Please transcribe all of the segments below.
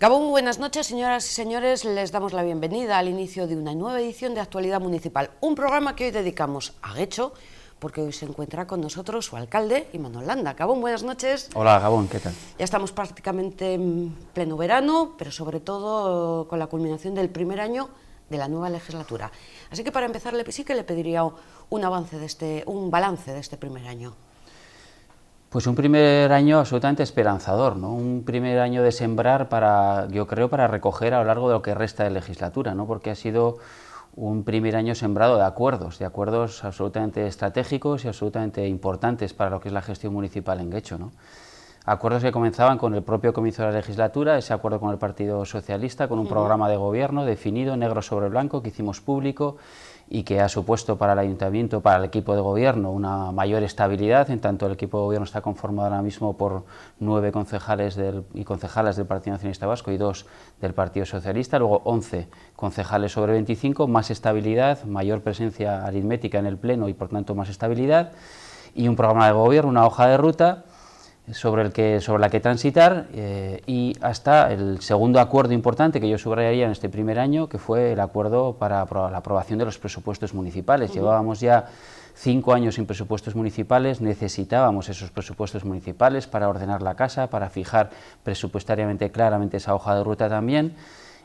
Gabón, buenas noches, señoras y señores. Les damos la bienvenida al inicio de una nueva edición de Actualidad Municipal, un programa que hoy dedicamos a Guecho, porque hoy se encuentra con nosotros su alcalde, Imanol Landa. Gabón, buenas noches. Hola, Gabón, ¿qué tal? Ya estamos prácticamente en pleno verano, pero sobre todo con la culminación del primer año de la nueva legislatura. Así que para empezar sí que le pediría un balance de este primer año. Pues un primer año absolutamente esperanzador, ¿no? Un primer año de sembrar yo creo, para recoger a lo largo de lo que resta de legislatura, ¿no? Porque ha sido un primer año sembrado de acuerdos absolutamente estratégicos y absolutamente importantes para lo que es la gestión municipal en Guecho, ¿no? Acuerdos que comenzaban con el propio comienzo de la legislatura, ese acuerdo con el Partido Socialista, con un programa de gobierno definido, negro sobre blanco, que hicimos público y que ha supuesto para el Ayuntamiento, para el equipo de gobierno, una mayor estabilidad. En tanto, el equipo de gobierno está conformado ahora mismo por 9 concejales y concejalas del Partido Nacionalista Vasco y 2 del Partido Socialista, luego 11 concejales sobre 25, más estabilidad, mayor presencia aritmética en el Pleno y por tanto más estabilidad, y un programa de gobierno, una hoja de ruta sobre la que transitar, y hasta el segundo acuerdo importante que yo subrayaría en este primer año, que fue el acuerdo para la aprobación de los presupuestos municipales. Llevábamos ya 5 años sin presupuestos municipales, necesitábamos esos presupuestos municipales para ordenar la casa, para fijar presupuestariamente claramente esa hoja de ruta también,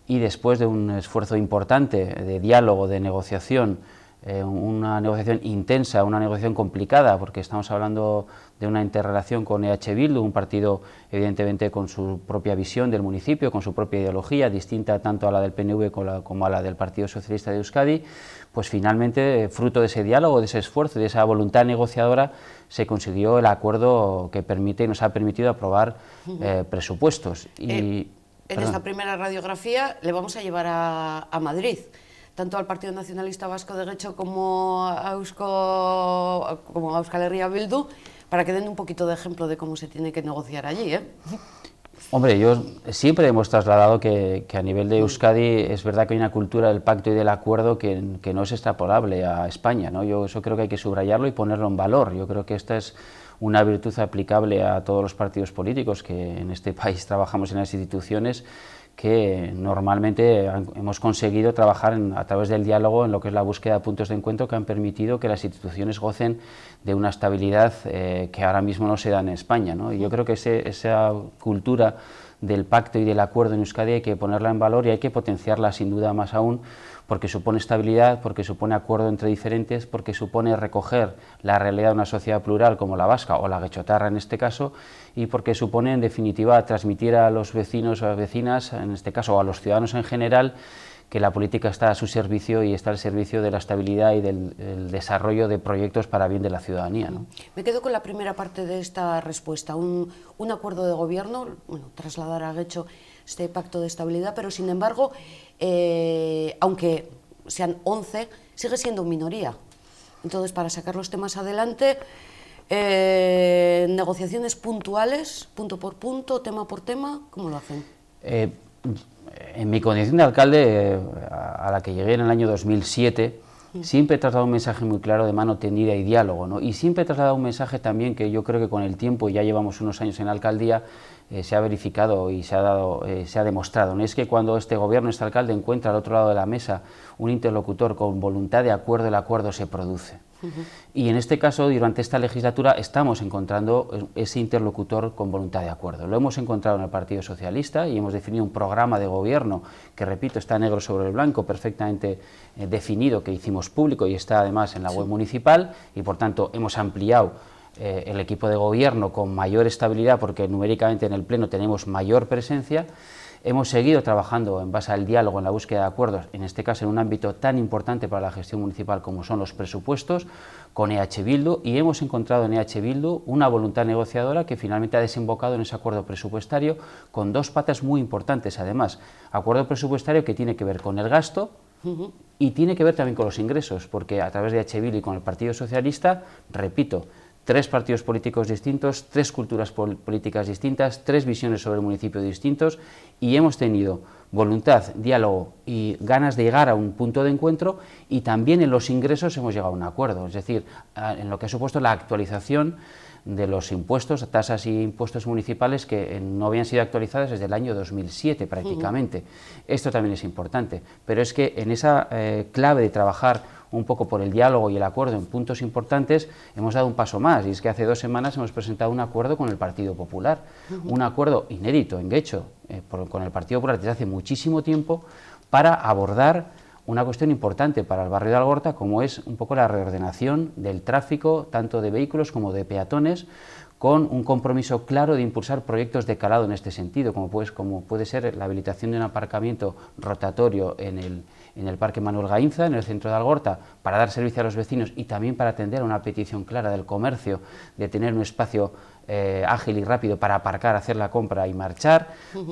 y después de un esfuerzo importante de diálogo, de negociación, una negociación intensa, una negociación complicada, porque estamos hablando de una interrelación con EH Bildu, un partido evidentemente con su propia visión del municipio, con su propia ideología, distinta tanto a la del PNV como a la del Partido Socialista de Euskadi. Pues finalmente, fruto de ese diálogo, de ese esfuerzo y de esa voluntad negociadora, se consiguió el acuerdo que permite y nos ha permitido aprobar presupuestos. En esta primera radiografía le vamos a llevar a Madrid, tanto al Partido Nacionalista Vasco de Guecho como a Euskal Herria Bildu, para que den un poquito de ejemplo de cómo se tiene que negociar allí, ¿eh? Hombre, yo siempre hemos trasladado que a nivel de Euskadi es verdad que hay una cultura del pacto y del acuerdo que no es extrapolable a España, ¿no? Yo eso creo que hay que subrayarlo y ponerlo en valor. Yo creo que esta es una virtud aplicable a todos los partidos políticos que en este país trabajamos en las instituciones, que normalmente hemos conseguido trabajar a través del diálogo en lo que es la búsqueda de puntos de encuentro que han permitido que las instituciones gocen de una estabilidad que ahora mismo no se da en España, ¿no? Y yo creo que esa cultura del pacto y del acuerdo en Euskadi hay que ponerla en valor y hay que potenciarla sin duda más aún, porque supone estabilidad, porque supone acuerdo entre diferentes, porque supone recoger la realidad de una sociedad plural como la vasca o la guechotarra en este caso, y porque supone en definitiva transmitir a los vecinos o a las vecinas, en este caso, o a los ciudadanos en general, que la política está a su servicio y está al servicio de la estabilidad y del desarrollo de proyectos para bien de la ciudadanía, ¿no? Me quedo con la primera parte de esta respuesta, un acuerdo de gobierno, bueno, trasladar a Guecho este pacto de estabilidad, pero sin embargo, aunque sean 11, sigue siendo minoría. Entonces, para sacar los temas adelante, negociaciones puntuales, punto por punto, tema por tema, ¿cómo lo hacen? En mi condición de alcalde, a la que llegué en el año 2007, siempre he trasladado un mensaje muy claro de mano tendida y diálogo, ¿no? Y siempre he trasladado un mensaje también que yo creo que con el tiempo, ya llevamos unos años en la alcaldía, se ha verificado y se ha demostrado, ¿no? Es que cuando este gobierno, este alcalde, encuentra al otro lado de la mesa un interlocutor con voluntad de acuerdo, el acuerdo se produce. Y en este caso, durante esta legislatura, estamos encontrando ese interlocutor con voluntad de acuerdo. Lo hemos encontrado en el Partido Socialista y hemos definido un programa de gobierno que, repito, está negro sobre el blanco, perfectamente definido, que hicimos público y está además en la web municipal, y por tanto hemos ampliado el equipo de gobierno con mayor estabilidad, porque numéricamente en el Pleno tenemos mayor presencia. Hemos seguido trabajando en base al diálogo, en la búsqueda de acuerdos, en este caso en un ámbito tan importante para la gestión municipal como son los presupuestos, con EH Bildu, y hemos encontrado en EH Bildu una voluntad negociadora que finalmente ha desembocado en ese acuerdo presupuestario con 2 patas muy importantes además. Acuerdo presupuestario que tiene que ver con el gasto y tiene que ver también con los ingresos, porque a través de EH Bildu y con el Partido Socialista, repito, 3 partidos políticos distintos, 3 culturas políticas distintas, 3 visiones sobre el municipio distintos, y hemos tenido voluntad, diálogo y ganas de llegar a un punto de encuentro, y también en los ingresos hemos llegado a un acuerdo, es decir, en lo que ha supuesto la actualización de los impuestos, tasas y impuestos municipales que no habían sido actualizadas desde el año 2007 prácticamente. Esto también es importante, pero es que en esa clave de trabajar un poco por el diálogo y el acuerdo en puntos importantes, hemos dado un paso más, y es que hace 2 semanas hemos presentado un acuerdo con el Partido Popular, un acuerdo inédito, en Guecho, con el Partido Popular desde hace muchísimo tiempo, para abordar una cuestión importante para el barrio de Algorta, como es un poco la reordenación del tráfico, tanto de vehículos como de peatones, con un compromiso claro de impulsar proyectos de calado en este sentido, como puede ser la habilitación de un aparcamiento rotatorio en el Parque Manuel Gainza, en el centro de Algorta, para dar servicio a los vecinos y también para atender a una petición clara del comercio de tener un espacio ágil y rápido para aparcar, hacer la compra y marchar.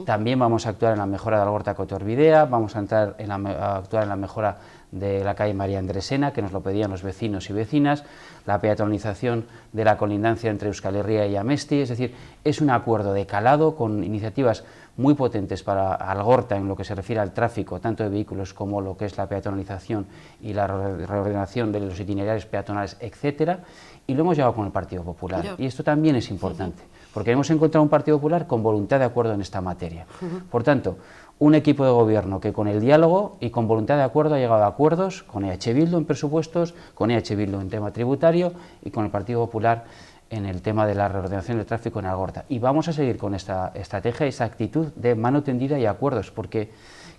También vamos a actuar en la mejora de Algorta-Cotorbidea, vamos a actuar en la mejora de la calle María Andresena, que nos lo pedían los vecinos y vecinas, la peatonalización de la colindancia entre Euskal Herria y Amesti, es decir, es un acuerdo de calado con iniciativas muy potentes para Algorta en lo que se refiere al tráfico, tanto de vehículos como lo que es la peatonalización y la reordenación de los itinerarios peatonales, etcétera, y lo hemos llevado con el Partido Popular. Y esto también es importante, porque hemos encontrado un Partido Popular con voluntad de acuerdo en esta materia. Por tanto, un equipo de gobierno que con el diálogo y con voluntad de acuerdo ha llegado a acuerdos con EH Bildu en presupuestos, con EH Bildu en tema tributario y con el Partido Popular en el tema de la reordenación del tráfico en Algorta. Y vamos a seguir con esta estrategia, esa actitud de mano tendida y acuerdos, porque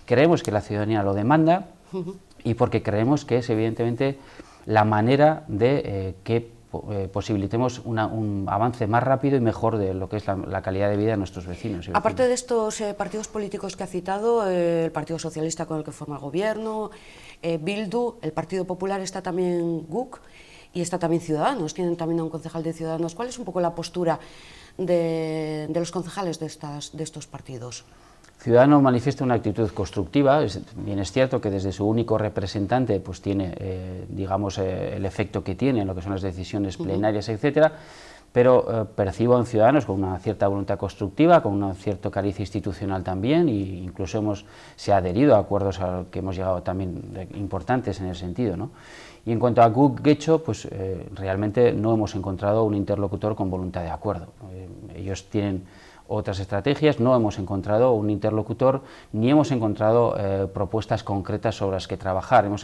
creemos que la ciudadanía lo demanda y porque creemos que es evidentemente la manera de que posibilitemos un avance más rápido y mejor de lo que es la calidad de vida de nuestros vecinos. Aparte de estos partidos políticos que ha citado, el Partido Socialista con el que forma el gobierno, Bildu, el Partido Popular, está también GUC y está también Ciudadanos, tienen también a un concejal de Ciudadanos. ¿Cuál es un poco la postura de los concejales de estos partidos? Ciudadanos manifiesta una actitud constructiva, bien es cierto que desde su único representante pues tiene, digamos, el efecto que tiene en lo que son las decisiones plenarias, etcétera, pero percibo a Ciudadanos con una cierta voluntad constructiva, con un cierto cariz institucional también, e incluso se ha adherido a acuerdos a los que hemos llegado también importantes en el sentido, ¿no? Y en cuanto a GUC Guecho, pues realmente no hemos encontrado un interlocutor con voluntad de acuerdo. Ellos tienen otras estrategias, no hemos encontrado un interlocutor ni hemos encontrado propuestas concretas sobre las que trabajar. Nos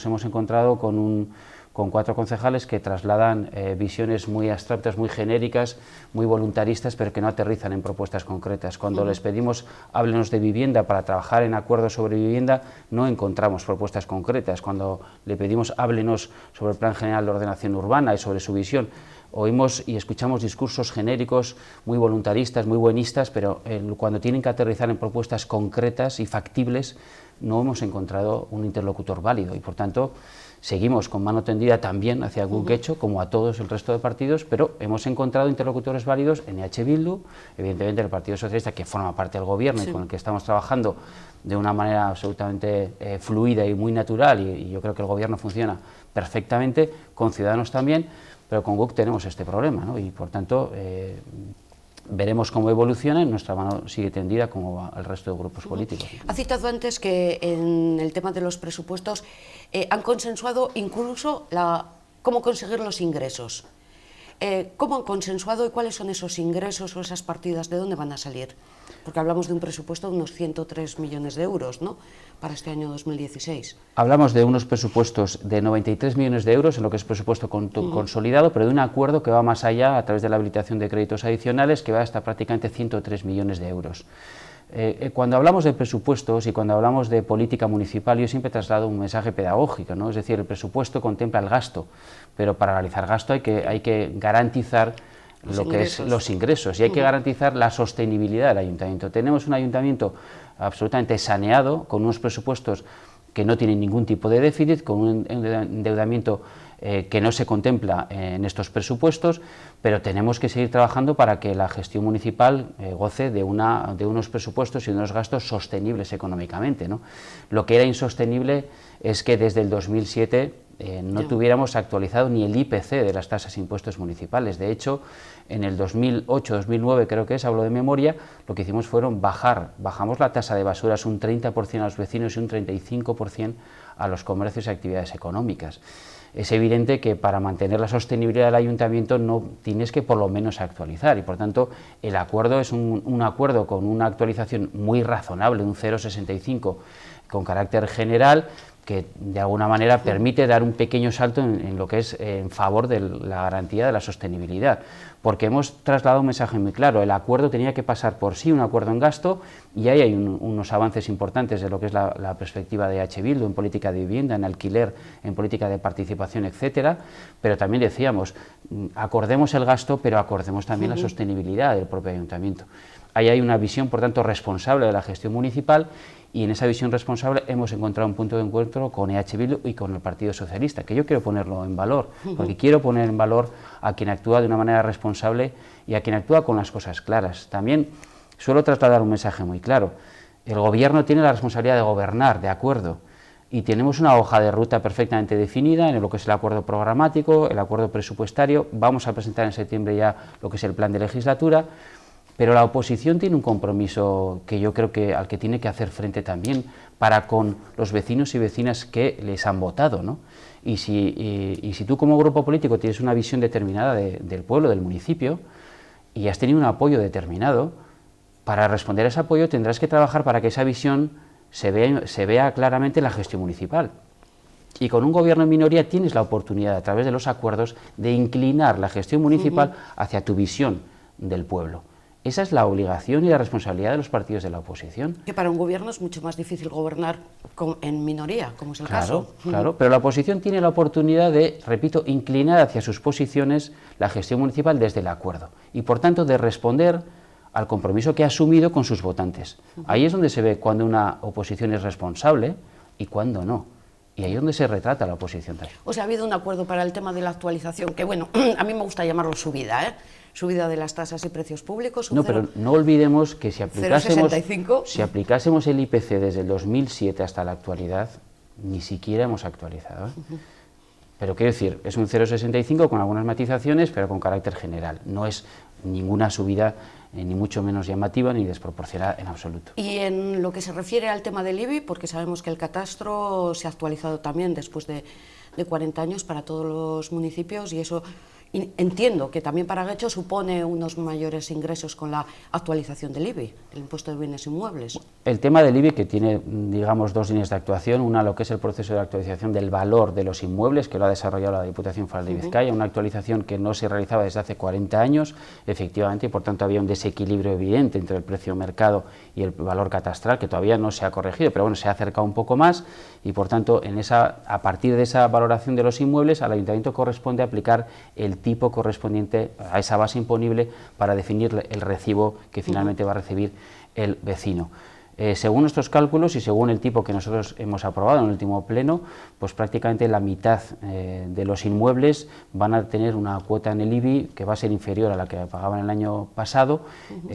hemos encontrado con 4 concejales que trasladan visiones muy abstractas, muy genéricas, muy voluntaristas, pero que no aterrizan en propuestas concretas. Cuando les pedimos háblenos de vivienda para trabajar en acuerdos sobre vivienda, no encontramos propuestas concretas. Cuando le pedimos háblenos sobre el Plan General de Ordenación Urbana y sobre su visión, oímos y escuchamos discursos genéricos muy voluntaristas, muy buenistas, pero cuando tienen que aterrizar en propuestas concretas y factibles no hemos encontrado un interlocutor válido y por tanto seguimos con mano tendida también hacia GUC Guecho como a todos el resto de partidos, pero hemos encontrado interlocutores válidos en EH Bildu, evidentemente el Partido Socialista que forma parte del gobierno y con el que estamos trabajando de una manera absolutamente fluida y muy natural y yo creo que el gobierno funciona perfectamente, con Ciudadanos también, pero con GUC tenemos este problema, ¿no? Y por tanto veremos cómo evoluciona y nuestra mano sigue tendida como al resto de grupos políticos. Ha citado antes que en el tema de los presupuestos han consensuado incluso cómo conseguir los ingresos. ¿Cómo han consensuado y cuáles son esos ingresos o esas partidas? ¿De dónde van a salir? Porque hablamos de un presupuesto de unos 103 millones de euros, ¿no?, para este año 2016. Hablamos de unos presupuestos de 93 millones de euros en lo que es presupuesto consolidado, pero de un acuerdo que va más allá a través de la habilitación de créditos adicionales que va hasta prácticamente 103 millones de euros. Cuando hablamos de presupuestos y cuando hablamos de política municipal, yo siempre traslado un mensaje pedagógico, ¿no? Es decir, el presupuesto contempla el gasto, pero para realizar gasto hay que garantizar los ingresos y hay que garantizar la sostenibilidad del ayuntamiento. Tenemos un ayuntamiento absolutamente saneado, con unos presupuestos que no tienen ningún tipo de déficit, con un endeudamiento que no se contempla en estos presupuestos, pero tenemos que seguir trabajando para que la gestión municipal goce de unos presupuestos y de unos gastos sostenibles económicamente, ¿no? Lo que era insostenible es que desde el 2007 no tuviéramos actualizado ni el IPC de las tasas e impuestos municipales. De hecho, en el 2008-2009, creo que es, hablo de memoria, lo que hicimos fueron bajamos la tasa de basuras un 30% a los vecinos y un 35% a los comercios y actividades económicas. Es evidente que para mantener la sostenibilidad del ayuntamiento no tienes que por lo menos actualizar, y por tanto el acuerdo es un acuerdo con una actualización muy razonable, un 0,65 con carácter general, que de alguna manera permite dar un pequeño salto en lo que es en favor de la garantía de la sostenibilidad, porque hemos trasladado un mensaje muy claro: el acuerdo tenía que pasar por sí un acuerdo en gasto, y ahí hay unos avances importantes de lo que es la perspectiva de H. Bildu en política de vivienda, en alquiler, en política de participación, etcétera, pero también decíamos, acordemos el gasto, pero acordemos también la sostenibilidad del propio ayuntamiento. Ahí hay una visión, por tanto, responsable de la gestión municipal, y en esa visión responsable hemos encontrado un punto de encuentro con EH Bildu y con el Partido Socialista, que yo quiero ponerlo en valor, porque quiero poner en valor a quien actúa de una manera responsable y a quien actúa con las cosas claras. También suelo trasladar un mensaje muy claro: el gobierno tiene la responsabilidad de gobernar, de acuerdo, y tenemos una hoja de ruta perfectamente definida en lo que es el acuerdo programático, el acuerdo presupuestario. Vamos a presentar en septiembre ya lo que es el plan de legislatura, pero la oposición tiene un compromiso que yo creo que al que tiene que hacer frente también para con los vecinos y vecinas que les han votado, ¿no? Y si tú como grupo político tienes una visión determinada del pueblo, del municipio, y has tenido un apoyo determinado, para responder a ese apoyo tendrás que trabajar para que esa visión se vea claramente en la gestión municipal. Y con un gobierno en minoría tienes la oportunidad, a través de los acuerdos, de inclinar la gestión municipal hacia tu visión del pueblo. Esa es la obligación y la responsabilidad de los partidos de la oposición. Que para un gobierno es mucho más difícil gobernar en minoría, como es el caso. Claro, pero la oposición tiene la oportunidad de, repito, inclinar hacia sus posiciones la gestión municipal desde el acuerdo, y por tanto de responder al compromiso que ha asumido con sus votantes. Ahí es donde se ve cuando una oposición es responsable y cuando no. Y ahí es donde se retrata la oposición también. O sea, ha habido un acuerdo para el tema de la actualización, que bueno, a mí me gusta llamarlo subida, subida de las tasas y precios públicos. No, pero no olvidemos que si aplicásemos el IPC desde el 2007 hasta la actualidad, ni siquiera hemos actualizado. Pero quiero decir, es un 0,65 con algunas matizaciones, pero con carácter general. No es ninguna subida ni mucho menos llamativa ni desproporcionada en absoluto. Y en lo que se refiere al tema del IBI, porque sabemos que el catastro se ha actualizado también después de 40 años para todos los municipios, y eso entiendo que también para Guecho supone unos mayores ingresos con la actualización del IBI, el impuesto de bienes inmuebles. El tema del IBI, que tiene, digamos, dos líneas de actuación: una, lo que es el proceso de actualización del valor de los inmuebles, que lo ha desarrollado la Diputación Foral de Vizcaya, una actualización que no se realizaba desde hace 40 años, efectivamente, y por tanto había un desequilibrio evidente entre el precio mercado y el valor catastral, que todavía no se ha corregido, pero bueno, se ha acercado un poco más, y por tanto, a partir de esa valoración de los inmuebles, al Ayuntamiento corresponde aplicar el tipo correspondiente a esa base imponible para definir el recibo que finalmente va a recibir el vecino. Según nuestros cálculos y según el tipo que nosotros hemos aprobado en el último pleno, pues prácticamente la mitad de los inmuebles van a tener una cuota en el IBI que va a ser inferior a la que pagaban el año pasado,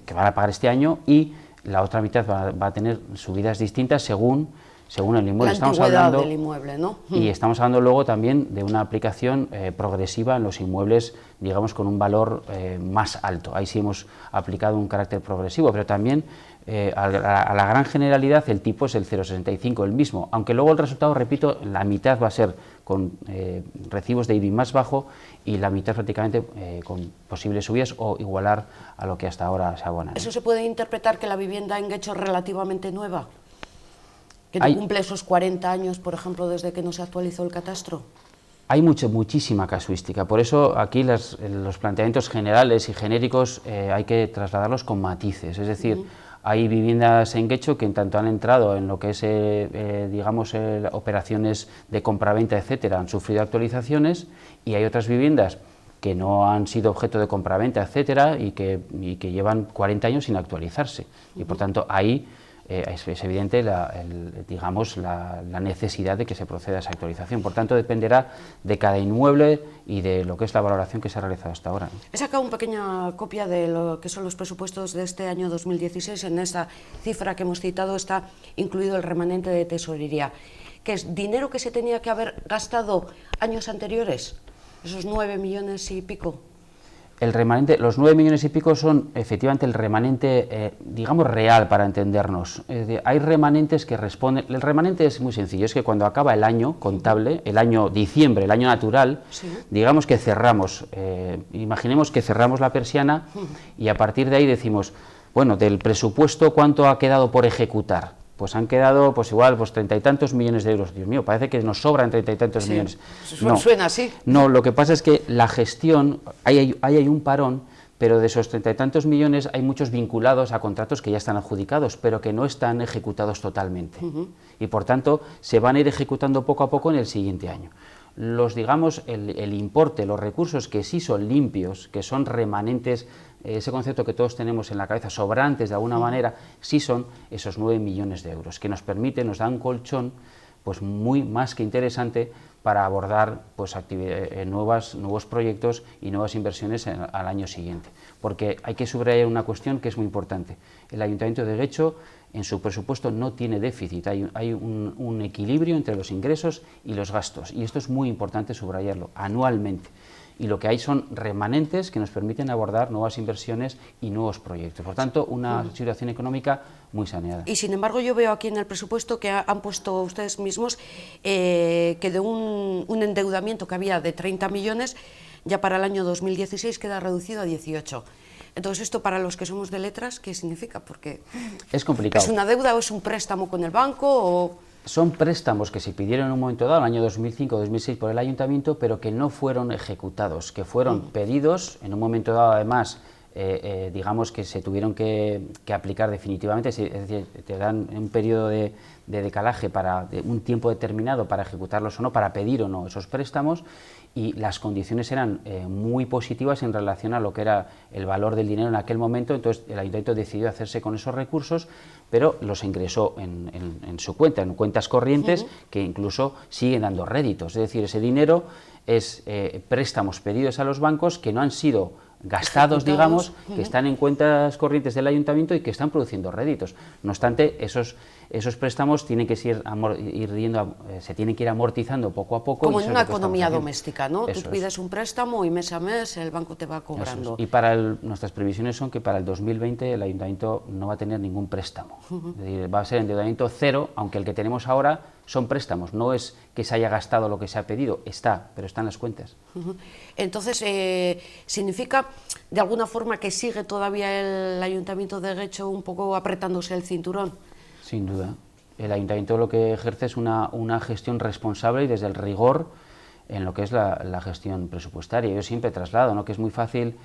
que van a pagar este año, y la otra mitad va a tener subidas distintas según el inmueble. La antigüedad del inmueble, ¿no? Y estamos hablando luego también de una aplicación progresiva en los inmuebles, digamos, con un valor más alto. Ahí sí hemos aplicado un carácter progresivo, pero también a la gran generalidad el tipo es el 0,65, el mismo, aunque luego el resultado, repito, la mitad va a ser con recibos de IBI más bajo y la mitad prácticamente con posibles subidas o igualar a lo que hasta ahora se abona. ¿Eso se puede interpretar que la vivienda en Guecho es relativamente nueva? ¿Que no cumple esos 40 años, por ejemplo, desde que no se actualizó el catastro? Hay muchísima casuística, por eso aquí los planteamientos generales y genéricos hay que trasladarlos con matices, es decir, hay viviendas en Guecho que en tanto han entrado en lo que es, digamos, operaciones de compraventa, etcétera, han sufrido actualizaciones, y hay otras viviendas que no han sido objeto de compraventa, etcétera, y que llevan 40 años sin actualizarse, y por tanto ahí es evidente digamos, la necesidad de que se proceda a esa actualización. Por tanto, dependerá de cada inmueble y de lo que es la valoración que se ha realizado hasta ahora. He sacado una pequeña copia de lo que son los presupuestos de este año 2016. En esa cifra que hemos citado está incluido el remanente de tesorería. que es dinero que se tenía que haber gastado años anteriores, esos 9 millones y pico. El remanente, los 9 millones y pico son efectivamente el remanente, digamos, real para entendernos. Hay remanentes que responden. El remanente es muy sencillo, es que cuando acaba el año contable, el año diciembre, el año natural, sí, digamos que cerramos, imaginemos que cerramos la persiana y a partir de ahí decimos, bueno, del presupuesto, ¿cuánto ha quedado por ejecutar? Pues han quedado, pues igual, pues 30 y tantos millones de euros. Dios mío, parece que nos sobran 30 y tantos millones. No, suena así. No, lo que pasa es que la gestión, hay un parón, pero de esos 30 y tantos millones hay muchos vinculados a contratos que ya están adjudicados, pero que no están ejecutados totalmente. Y por tanto, se van a ir ejecutando poco a poco en el siguiente año. Digamos, el importe, los recursos que sí son limpios, que son remanentes, ese concepto que todos tenemos en la cabeza, sobrantes de alguna manera, sí son esos 9 millones de euros, que nos permiten, nos dan un colchón pues muy más que interesante para abordar pues, nuevos proyectos y nuevas inversiones al año siguiente. Porque hay que subrayar una cuestión que es muy importante. El Ayuntamiento de Guecho en su presupuesto no tiene déficit, hay un equilibrio entre los ingresos y los gastos, y esto es muy importante subrayarlo, anualmente. Y lo que hay son remanentes que nos permiten abordar nuevas inversiones y nuevos proyectos. Por tanto, una situación económica muy saneada. Y sin embargo, yo veo aquí en el presupuesto que han puesto ustedes mismos que de un endeudamiento que había de 30 millones, ya para el año 2016 queda reducido a 18. Entonces, ¿esto para los que somos de letras qué significa? Porque es complicado. ¿Es una deuda o es un préstamo con el banco o...? Son préstamos que se pidieron en un momento dado, en el año 2005-2006, por el Ayuntamiento, pero que no fueron ejecutados, que fueron pedidos, en un momento dado además, digamos que se tuvieron que aplicar definitivamente, es decir, te dan un periodo de decalaje de un tiempo determinado para ejecutarlos o no, para pedir o no esos préstamos, y las condiciones eran muy positivas en relación a lo que era el valor del dinero en aquel momento. Entonces el Ayuntamiento decidió hacerse con esos recursos, pero los ingresó en su cuenta, en cuentas corrientes, que incluso siguen dando réditos. Es decir, ese dinero es préstamos pedidos a los bancos que no han sido gastados, digamos, que están en cuentas corrientes del Ayuntamiento y que están produciendo réditos. No obstante, esos préstamos tienen que se tienen que ir amortizando poco a poco. Como en una economía doméstica, ¿no? Tú pides un préstamo y mes a mes el banco te va cobrando. Y nuestras previsiones son que para el 2020 el Ayuntamiento no va a tener ningún préstamo. Es decir, va a ser endeudamiento cero, aunque el que tenemos ahora son préstamos, no es que se haya gastado lo que se ha pedido, pero está en las cuentas. Entonces, ¿significa de alguna forma que sigue todavía el Ayuntamiento de Guecho un poco apretándose el cinturón? Sin duda. El Ayuntamiento lo que ejerce es una gestión responsable y desde el rigor en lo que es la gestión presupuestaria. Yo siempre traslado, ¿no?, que es muy fácil.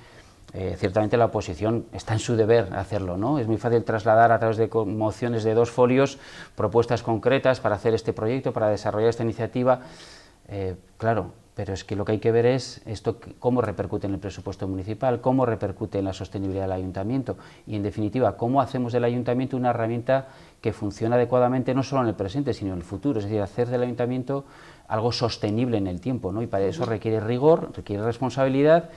Ciertamente la oposición está en su deber hacerlo, ¿no? Es muy fácil trasladar a través de mociones de 2 folios propuestas concretas para hacer este proyecto, para desarrollar esta iniciativa. Claro, pero es que lo que hay que ver es esto, cómo repercute en el presupuesto municipal, cómo repercute en la sostenibilidad del ayuntamiento y, en definitiva, cómo hacemos del ayuntamiento una herramienta que funciona adecuadamente no solo en el presente, sino en el futuro. Es decir, hacer del ayuntamiento algo sostenible en el tiempo, ¿no? Y para eso requiere rigor, requiere responsabilidad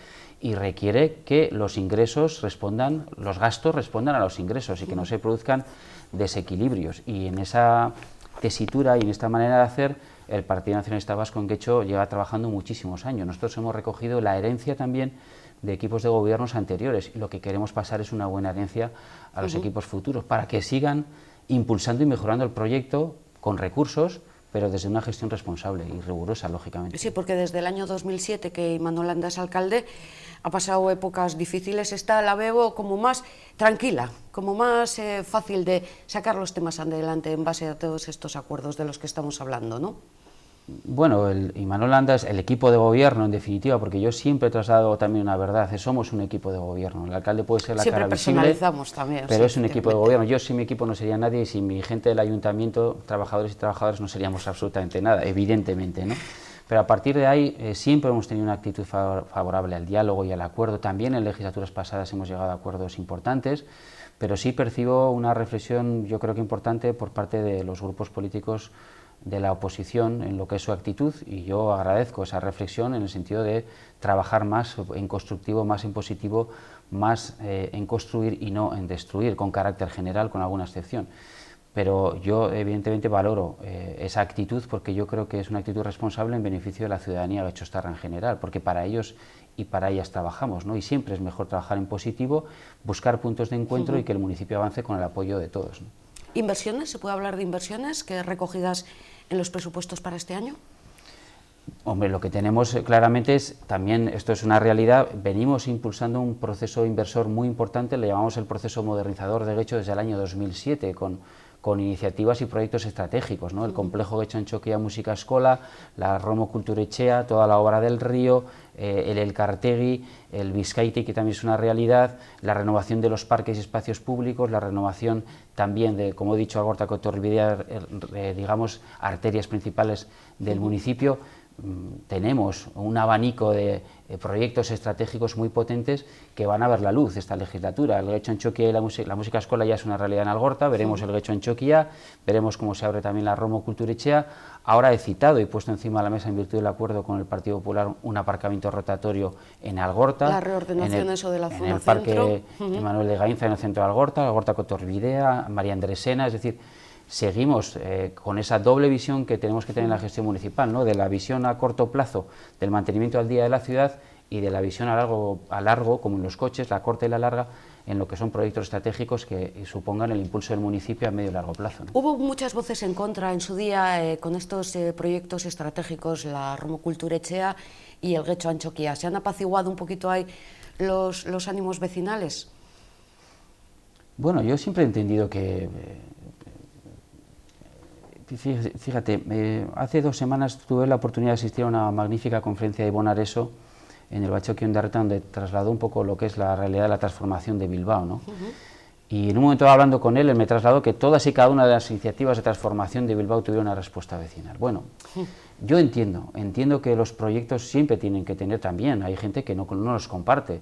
y requiere que los ingresos los gastos respondan a los ingresos y que no se produzcan desequilibrios. Y en esa tesitura y en esta manera de hacer, el Partido Nacionalista Vasco en Guecho lleva trabajando muchísimos años. Nosotros hemos recogido la herencia también de equipos de gobiernos anteriores y lo que queremos pasar es una buena herencia a los equipos futuros para que sigan impulsando y mejorando el proyecto con recursos, pero desde una gestión responsable y rigurosa, lógicamente. Sí, porque desde el año 2007 que Imanol Landa es alcalde, ha pasado épocas difíciles, la veo como más tranquila, como más fácil de sacar los temas adelante en base a todos estos acuerdos de los que estamos hablando, ¿no? Bueno, Imanol Landa es el equipo de gobierno, en definitiva, porque yo siempre he trasladado también una verdad, somos un equipo de gobierno. El alcalde puede ser la cara visible, también, pero es un equipo de gobierno. Yo sin mi equipo no sería nadie y sin mi gente del ayuntamiento, trabajadores y trabajadoras, no seríamos absolutamente nada, evidentemente, ¿no? Pero a partir de ahí siempre hemos tenido una actitud favorable al diálogo y al acuerdo. También en legislaturas pasadas hemos llegado a acuerdos importantes, pero sí percibo una reflexión, yo creo que importante, por parte de los grupos políticos de la oposición en lo que es su actitud, y yo agradezco esa reflexión en el sentido de trabajar más en constructivo, más en positivo, más en construir y no en destruir, con carácter general, con alguna excepción. pero yo evidentemente valoro esa actitud porque yo creo que es una actitud responsable en beneficio de la ciudadanía getxostarra en general, porque para ellos y para ellas trabajamos, ¿no? Y siempre es mejor trabajar en positivo, buscar puntos de encuentro y que el municipio avance con el apoyo de todos, ¿no? ¿Inversiones? ¿Se puede hablar de inversiones que recogidas en los presupuestos para este año? Hombre, lo que tenemos claramente es, también esto es una realidad, venimos impulsando un proceso inversor muy importante, le llamamos el proceso modernizador de Getxo desde el año 2007, con iniciativas y proyectos estratégicos, ¿no? El complejo Getxo Antxokia Música Escola, la Romo Kulturetxea, toda la obra del río, el Elkartegi, el Bizkaiti, que también es una realidad, la renovación de los parques y espacios públicos, la renovación también de, como he dicho, Algorta-Kotorbidea, digamos, arterias principales del municipio. Tenemos un abanico de proyectos estratégicos muy potentes que van a ver la luz esta legislatura. El Getxo Antxokia y la música escola ya es una realidad en Algorta, veremos el Getxo Antxokia, veremos cómo se abre también la Romo Kulturetxea. Ahora he citado y puesto encima de la mesa en virtud del acuerdo con el Partido Popular un aparcamiento rotatorio en Algorta. La reordenación eso de la zona en el Parque Emanuel de Gainza, en el centro de Algorta, Algorta-Kotorbidea, María Andresena, es decir, seguimos con esa doble visión que tenemos que tener en la gestión municipal, ¿no? De la visión a corto plazo del mantenimiento al día de la ciudad y de la visión a largo, como en los coches, la corta y la larga, en lo que son proyectos estratégicos que supongan el impulso del municipio a medio y largo plazo, ¿no? Hubo muchas voces en contra en su día con estos proyectos estratégicos, la Romo Kulturetxea y el Getxo Antxokia. ¿Se han apaciguado un poquito ahí los ánimos vecinales? Bueno, yo siempre he entendido que... Fíjate, hace 2 semanas tuve la oportunidad de asistir a una magnífica conferencia de Ibon Areso en el Batzoki Ondarreta, donde trasladó un poco lo que es la realidad de la transformación de Bilbao, ¿no? Y en un momento hablando con él me trasladó que todas y cada una de las iniciativas de transformación de Bilbao tuvieron una respuesta vecinal. Bueno, yo entiendo que los proyectos siempre tienen que tener también, hay gente que no los comparte,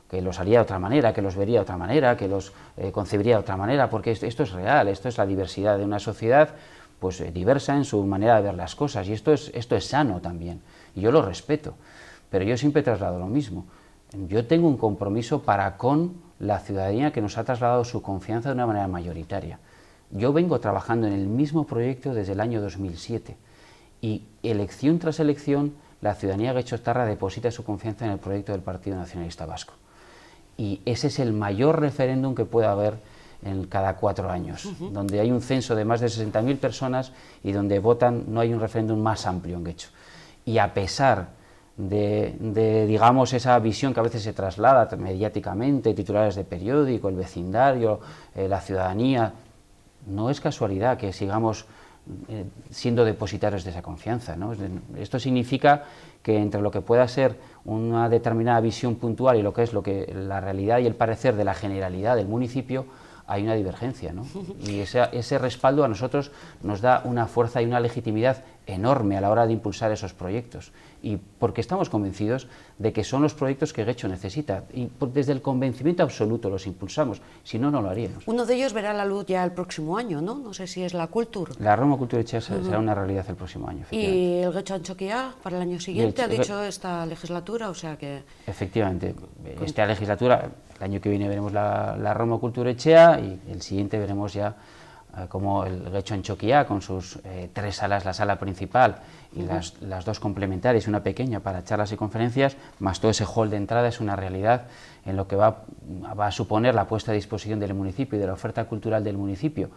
que los haría de otra manera, que los vería de otra manera, que los concebiría de otra manera, porque esto es real, esto es la diversidad de una sociedad pues diversa en su manera de ver las cosas, y esto es sano también, y yo lo respeto, pero yo siempre traslado lo mismo. Yo tengo un compromiso para con la ciudadanía que nos ha trasladado su confianza de una manera mayoritaria. Yo vengo trabajando en el mismo proyecto desde el año 2007, y elección tras elección la ciudadanía getxostarra deposita su confianza en el proyecto del Partido Nacionalista Vasco, y ese es el mayor referéndum que puede haber en cada 4 años, donde hay un censo de más de 60.000 personas y donde votan, no hay un referéndum más amplio en Getxo. Y a pesar de digamos, esa visión que a veces se traslada mediáticamente, titulares de periódico, el vecindario, la ciudadanía, no es casualidad que sigamos siendo depositarios de esa confianza, ¿no? Esto significa que entre lo que pueda ser una determinada visión puntual y lo que es la realidad y el parecer de la generalidad del municipio, hay una divergencia, ¿no? Y ese respaldo a nosotros nos da una fuerza y una legitimidad enorme a la hora de impulsar esos proyectos, y porque estamos convencidos de que son los proyectos que Getxo necesita, y desde el convencimiento absoluto los impulsamos, si no, no lo haríamos. Uno de ellos verá la luz ya el próximo año, ¿no? No sé si es la Kultur. La Romo Kulturetxea será una realidad el próximo año, efectivamente. Y el Getxo Antxokia para el año siguiente, ha dicho esta legislatura, o sea que... Efectivamente, esta legislatura, el año que viene veremos la Romo Kulturetxea y el siguiente veremos ya como el Getxo Antxokia con sus 3 salas, la sala principal y las 2 complementarias, una pequeña para charlas y conferencias, más todo ese hall de entrada, es una realidad en lo que va a suponer la puesta a disposición del municipio y de la oferta cultural del municipio,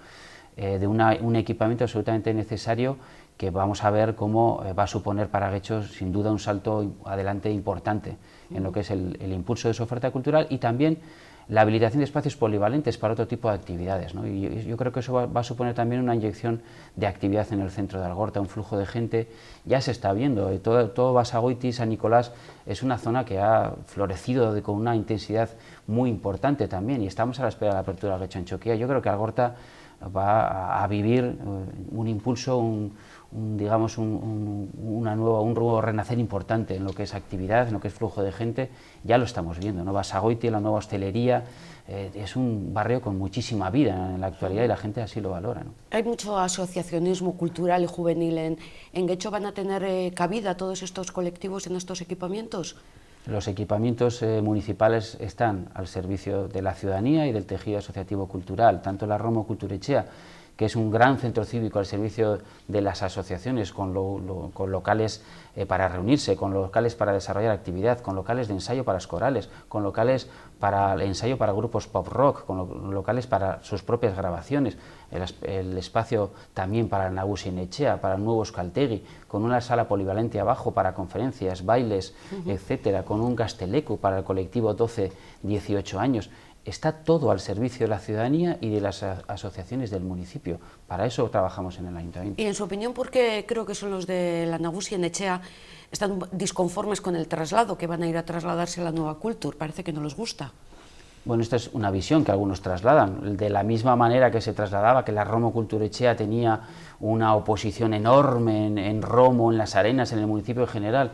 de un equipamiento absolutamente necesario que vamos a ver cómo va a suponer para Getxo sin duda un salto adelante importante en lo que es el impulso de su oferta cultural y también la habilitación de espacios polivalentes para otro tipo de actividades, ¿no? Y yo creo que eso va a suponer también una inyección de actividad en el centro de Algorta, un flujo de gente, ya se está viendo, todo Basagoiti, San Nicolás, es una zona que ha florecido con una intensidad muy importante también, y estamos a la espera de la apertura del Getxo Antxokia. Yo creo que Algorta va a vivir un impulso, digamos, un nuevo renacer importante en lo que es actividad, en lo que es flujo de gente, ya lo estamos viendo, ¿no? Basagoiti, la nueva hostelería, es un barrio con muchísima vida en la actualidad y la gente así lo valora, ¿no? Hay mucho asociacionismo cultural y juvenil en Getxo. ¿Van a tener cabida todos estos colectivos en estos equipamientos? Los equipamientos municipales están al servicio de la ciudadanía y del tejido asociativo cultural, tanto la Romo Kulturetxea, que es un gran centro cívico al servicio de las asociaciones, con locales para reunirse, con locales para desarrollar actividad, con locales de ensayo para escorales, con locales para el ensayo para grupos pop rock, con locales para sus propias grabaciones, el espacio también para el Nagusi Nechea, para el nuevo Euskaltegi, con una sala polivalente abajo para conferencias, bailes, etcétera, con un Gazteleku para el colectivo 12-18 años. Está todo al servicio de la ciudadanía y de las asociaciones del municipio. Para eso trabajamos en el ayuntamiento. Y en su opinión, ¿por qué creo que son los de la Nagusi Nechea están disconformes con el traslado, que van a ir a trasladarse a la nueva Kultur? Parece que no les gusta. Bueno, esta es una visión que algunos trasladan. De la misma manera que se trasladaba que la Romo Kulturetxea tenía una oposición enorme en Romo, en Las Arenas, en el municipio en general,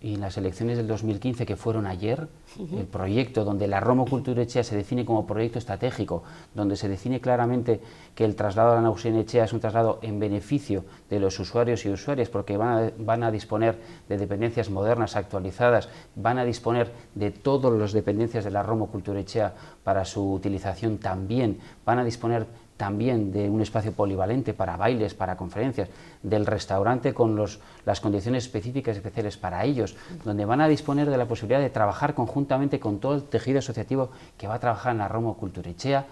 y en las elecciones del 2015, que fueron ayer, el proyecto donde la Romo Kulturetxea se define como proyecto estratégico, donde se define claramente que el traslado a la Nagusi Nechea es un traslado en beneficio de los usuarios y usuarias, porque van a disponer de dependencias modernas, actualizadas, van a disponer de todas las dependencias de la Romo Kulturetxea para su utilización también, van a disponer también de un espacio polivalente para bailes, para conferencias, del restaurante con las condiciones específicas y especiales para ellos, donde van a disponer de la posibilidad de trabajar conjuntamente con todo el tejido asociativo que va a trabajar en la Romo Kulturetxea.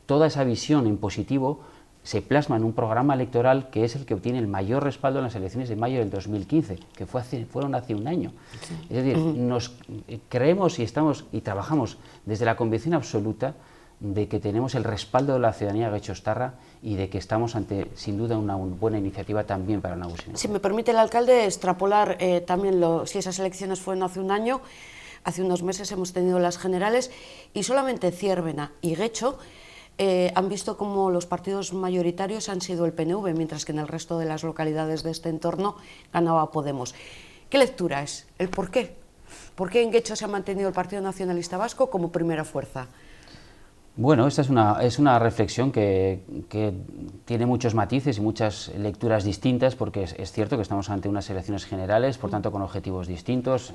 Toda esa visión en positivo se plasma en un programa electoral que es el que obtiene el mayor respaldo en las elecciones de mayo del 2015, que fueron hace un año. Sí. Es decir, nos creemos y trabajamos desde la convicción absoluta de que tenemos el respaldo de la ciudadanía guechostarra y de que estamos ante, sin duda, una buena iniciativa también para Nagusi Nechea. Si me permite el alcalde extrapolar también, si esas elecciones fueron hace un año, hace unos meses hemos tenido las generales y solamente Ziérbena y Guecho han visto cómo los partidos mayoritarios han sido el PNV, mientras que en el resto de las localidades de este entorno ganaba Podemos. ¿Qué lectura es? ¿El por qué? ¿Por qué en Guecho se ha mantenido el Partido Nacionalista Vasco como primera fuerza? Bueno, esta es una reflexión que tiene muchos matices y muchas lecturas distintas, porque es cierto que estamos ante unas elecciones generales, por tanto con objetivos distintos,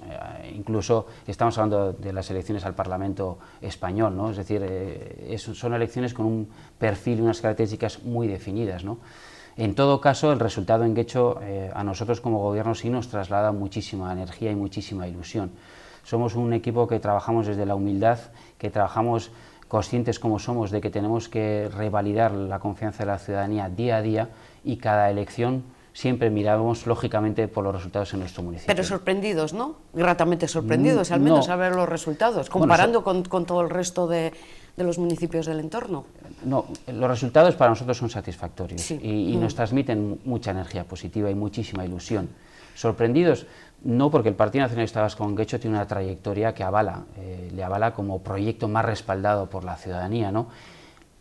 incluso estamos hablando de las elecciones al Parlamento español, ¿no? Es decir, son elecciones con un perfil y unas características muy definidas, ¿no? En todo caso, el resultado en Guecho a nosotros como gobierno sí nos traslada muchísima energía y muchísima ilusión. Somos un equipo que trabajamos desde la humildad, que trabajamos conscientes como somos de que tenemos que revalidar la confianza de la ciudadanía día a día, y cada elección siempre miramos lógicamente por los resultados en nuestro municipio. Pero sorprendidos, ¿no? Gratamente sorprendidos, al menos a ver los resultados, comparando con todo el resto de los municipios del entorno. No, los resultados para nosotros son satisfactorios, sí. y nos transmiten mucha energía positiva y muchísima ilusión. Sorprendidos, no, porque el Partido Nacionalista Vasco en Guecho tiene una trayectoria que le avala como proyecto más respaldado por la ciudadanía, ¿no?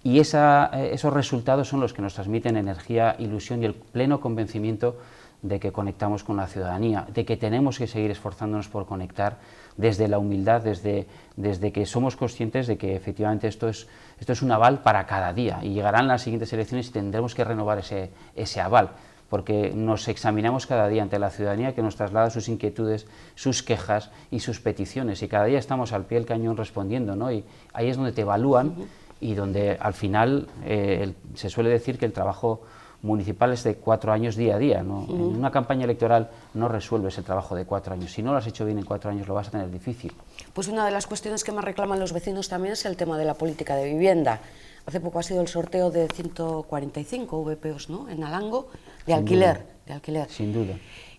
Y esos resultados son los que nos transmiten energía, ilusión y el pleno convencimiento de que conectamos con la ciudadanía, de que tenemos que seguir esforzándonos por conectar desde la humildad, desde que somos conscientes de que efectivamente esto es un aval para cada día, y llegarán las siguientes elecciones y tendremos que renovar ese aval, porque nos examinamos cada día ante la ciudadanía, que nos traslada sus inquietudes, sus quejas y sus peticiones, y cada día estamos al pie del cañón respondiendo, ¿no? Y ahí es donde te evalúan y donde al final se suele decir que el trabajo municipal es de 4 años día a día, ¿no? En una campaña electoral no resuelves el trabajo de 4 años, si no lo has hecho bien en 4 años lo vas a tener difícil. Pues una de las cuestiones que más reclaman los vecinos también es el tema de la política de vivienda. Hace poco ha sido el sorteo de 145 VPOs, ¿no?, en Alango, de alquiler. Sin duda.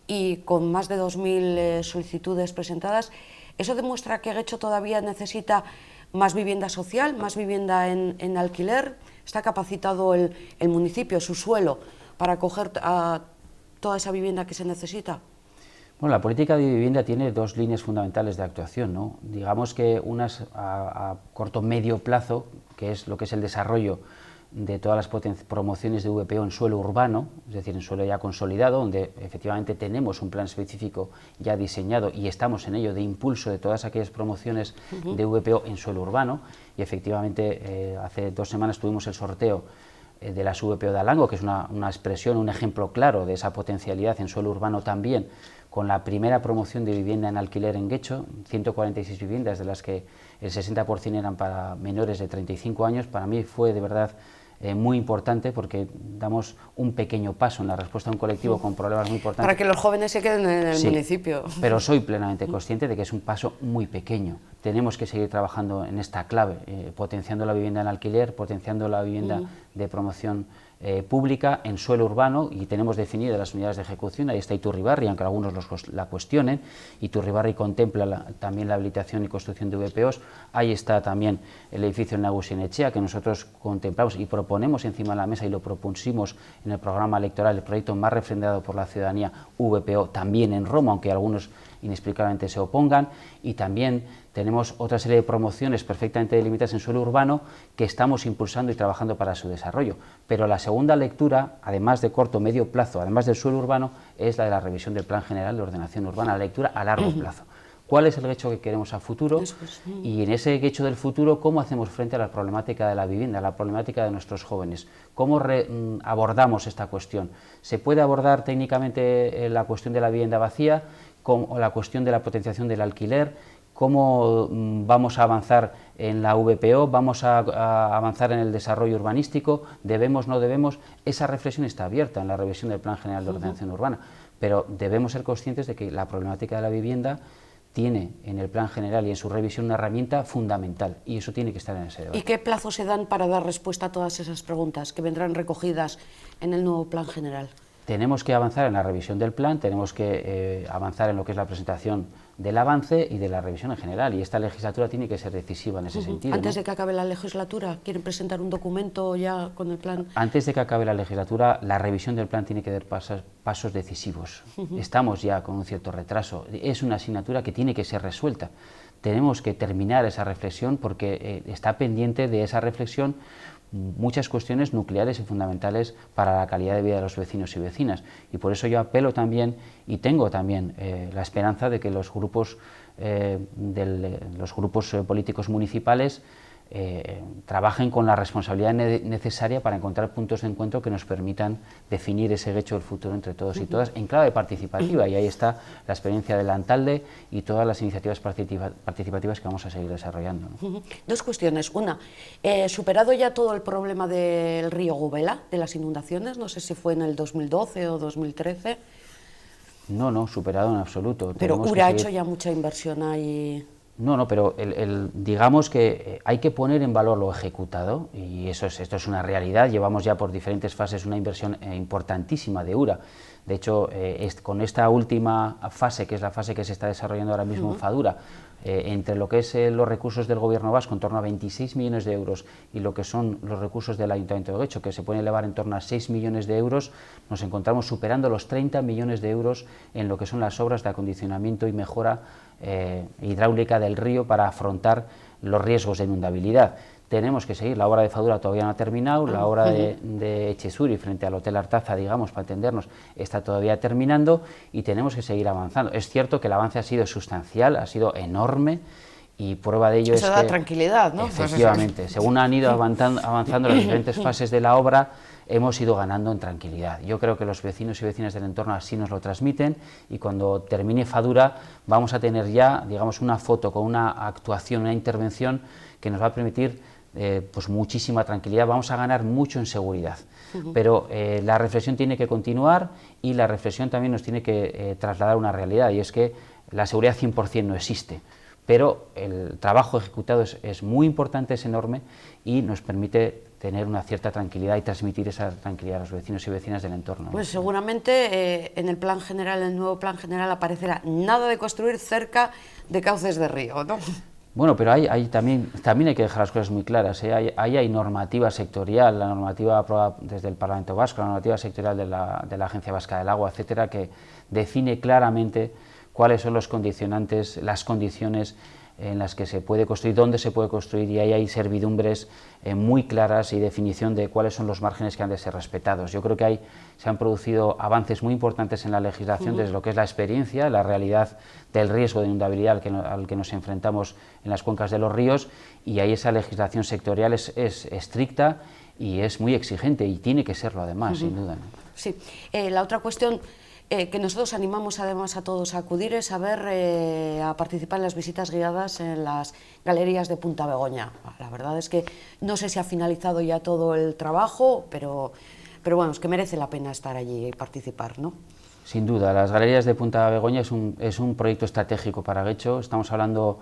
Y con más de 2.000 solicitudes presentadas, ¿eso demuestra que Guecho todavía necesita más vivienda social, más vivienda en alquiler? ¿Está capacitado el municipio, su suelo, para acoger a toda esa vivienda que se necesita? Bueno, la política de vivienda tiene 2 líneas fundamentales de actuación, ¿no? Digamos que unas a corto medio plazo, que es lo que es el desarrollo de todas las promociones de VPO en suelo urbano, es decir, en suelo ya consolidado, donde efectivamente tenemos un plan específico ya diseñado y estamos en ello de impulso de todas aquellas promociones de VPO en suelo urbano, y efectivamente hace 2 semanas tuvimos el sorteo de las VPO de Alango, que es una expresión, un ejemplo claro de esa potencialidad en suelo urbano también, con la primera promoción de vivienda en alquiler en Guecho, 146 viviendas, de las que el 60% eran para menores de 35 años. Para mí fue de verdad muy importante, porque damos un pequeño paso en la respuesta a un colectivo con problemas muy importantes. Para que los jóvenes se queden en el municipio. Pero soy plenamente consciente de que es un paso muy pequeño. Tenemos que seguir trabajando en esta clave, potenciando la vivienda en alquiler, potenciando la vivienda de promoción pública en suelo urbano, y tenemos definidas las unidades de ejecución. Ahí está Iturribarri, aunque algunos la cuestionen. Iturribarri contempla también la habilitación y construcción de VPOs. Ahí está también el edificio en Nagusienetxea, que nosotros contemplamos y proponemos encima de la mesa, y lo propusimos en el programa electoral, el proyecto más refrendado por la ciudadanía, VPO, también en Roma, aunque algunos inexplicablemente se opongan. Y también tenemos otra serie de promociones perfectamente delimitadas en suelo urbano que estamos impulsando y trabajando para su desarrollo. Pero la segunda lectura, además de corto o medio plazo, además del suelo urbano, es la de la revisión del Plan General de Ordenación Urbana, la lectura a largo plazo. ¿Cuál es el hecho que queremos a futuro? Y en ese hecho del futuro, ¿cómo hacemos frente a la problemática de la vivienda, a la problemática de nuestros jóvenes? ¿Cómo abordamos esta cuestión? ¿Se puede abordar técnicamente la cuestión de la vivienda vacía, o la cuestión de la potenciación del alquiler? ¿Cómo vamos a avanzar en la VPO? ¿Vamos a avanzar en el desarrollo urbanístico? ¿Debemos, no debemos? Esa reflexión está abierta en la revisión del Plan General de Ordenación Urbana, pero debemos ser conscientes de que la problemática de la vivienda tiene en el Plan General y en su revisión una herramienta fundamental, y eso tiene que estar en ese debate. ¿Y qué plazos se dan para dar respuesta a todas esas preguntas que vendrán recogidas en el nuevo Plan General? Tenemos que avanzar en la revisión del plan, tenemos que avanzar en lo que es la presentación del avance y de la revisión en general, y esta legislatura tiene que ser decisiva en ese sentido. Antes de que acabe la legislatura, ¿quieren presentar un documento ya con el plan? Antes de que acabe la legislatura, la revisión del plan tiene que dar pasos decisivos. Estamos ya con un cierto retraso, es una asignatura que tiene que ser resuelta. Tenemos que terminar esa reflexión, porque está pendiente de esa reflexión muchas cuestiones nucleares y fundamentales para la calidad de vida de los vecinos y vecinas, y por eso yo apelo también, y tengo también la esperanza de que los grupos políticos municipales trabajen con la responsabilidad necesaria para encontrar puntos de encuentro que nos permitan definir ese hecho del futuro entre todos y todas en clave participativa, y ahí está la experiencia del Antalde y todas las iniciativas participativas que vamos a seguir desarrollando, ¿no? Dos cuestiones. Una, superado ya todo el problema del río Gubela, de las inundaciones, no sé si fue en el 2012 o 2013. No, superado en absoluto. Pero Ura ha hecho ya mucha inversión ahí. No, pero digamos que hay que poner en valor lo ejecutado, y esto es una realidad. Llevamos ya por diferentes fases una inversión importantísima de Ura. De hecho, con esta última fase, que es la fase que se está desarrollando ahora mismo en Fadura, entre lo que es los recursos del Gobierno vasco, en torno a 26 millones de euros, y lo que son los recursos del Ayuntamiento de Guecho, que se pueden elevar en torno a 6 millones de euros, nos encontramos superando los 30 millones de euros en lo que son las obras de acondicionamiento y mejora hidráulica del río para afrontar los riesgos de inundabilidad. Tenemos que seguir, la obra de Fadura todavía no ha terminado, la obra de Echezuri frente al Hotel Artaza, digamos, para entendernos, está todavía terminando, y tenemos que seguir avanzando. Es cierto que el avance ha sido sustancial, ha sido enorme, y prueba de ello es que... Eso da tranquilidad, ¿no? Efectivamente, según han ido avanzando las diferentes fases de la obra, hemos ido ganando en tranquilidad. Yo creo que los vecinos y vecinas del entorno así nos lo transmiten, y cuando termine Fadura vamos a tener ya, digamos, una foto con una actuación, una intervención que nos va a permitir pues muchísima tranquilidad. Vamos a ganar mucho en seguridad, pero la reflexión tiene que continuar, y la reflexión también nos tiene que trasladar una realidad, y es que la seguridad 100% no existe, pero el trabajo ejecutado es muy importante, es enorme, y nos permite tener una cierta tranquilidad y transmitir esa tranquilidad a los vecinos y vecinas del entorno, ¿no? Pues seguramente en el Plan General, en el nuevo Plan General, aparecerá nada de construir cerca de cauces de río, ¿no? Bueno, pero también hay que dejar las cosas muy claras, ¿eh? Ahí hay normativa sectorial, la normativa aprobada desde el Parlamento Vasco, la normativa sectorial de la Agencia Vasca del Agua, etcétera, que define claramente cuáles son los condicionantes, las condiciones en las que se puede construir, dónde se puede construir, y ahí hay servidumbres muy claras y definición de cuáles son los márgenes que han de ser respetados. Yo creo que ahí se han producido avances muy importantes en la legislación, desde lo que es la experiencia, la realidad del riesgo de inundabilidad al que nos enfrentamos en las cuencas de los ríos, y ahí esa legislación sectorial es estricta y es muy exigente, y tiene que serlo además, sin duda, ¿no? Sí, la otra cuestión que nosotros animamos además a todos a acudir es a participar en las visitas guiadas en las galerías de Punta Begoña. La verdad es que no sé si ha finalizado ya todo el trabajo, pero bueno, es que merece la pena estar allí y participar, ¿no? Sin duda, las galerías de Punta Begoña es un proyecto estratégico para Getxo. Estamos hablando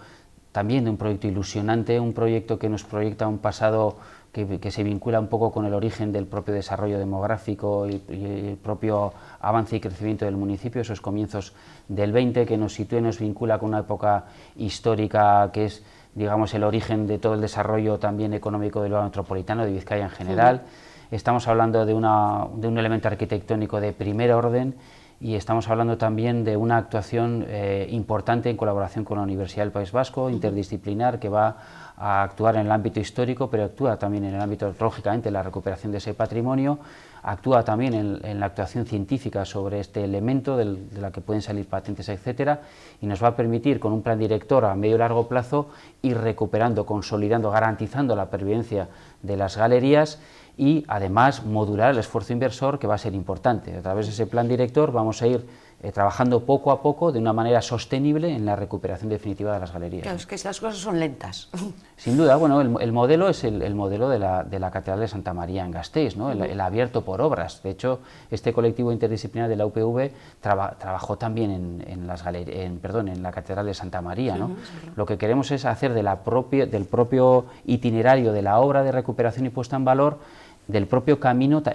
también de un proyecto ilusionante, un proyecto que nos proyecta un pasado que se vincula un poco con el origen del propio desarrollo demográfico y el propio avance y crecimiento del municipio, esos comienzos del 20, que nos sitúa y nos vincula con una época histórica que es, digamos, el origen de todo el desarrollo también económico del Valle metropolitano, de Vizcaya en general. Estamos hablando de un elemento arquitectónico de primer orden, y estamos hablando también de una actuación importante en colaboración con la Universidad del País Vasco, interdisciplinar, que va a actuar en el ámbito histórico, pero actúa también en el ámbito, lógicamente, la recuperación de ese patrimonio, actúa también en la actuación científica sobre este elemento de la que pueden salir patentes, etcétera, y nos va a permitir, con un plan director a medio y largo plazo, ir recuperando, consolidando, garantizando la pervivencia de las galerías y además modular el esfuerzo inversor, que va a ser importante. A través de ese plan director vamos a ir trabajando poco a poco de una manera sostenible en la recuperación definitiva de las galerías. Claro, es que estas cosas son lentas. Sin duda, bueno, el modelo es el modelo de la Catedral de Santa María en Gasteiz, ¿no? El abierto por obras. De hecho, este colectivo interdisciplinar de la UPV trabajó también en la Catedral de Santa María, ¿no? Lo que queremos es hacer del propio itinerario de la obra de recuperación y puesta en valor del propio camino, que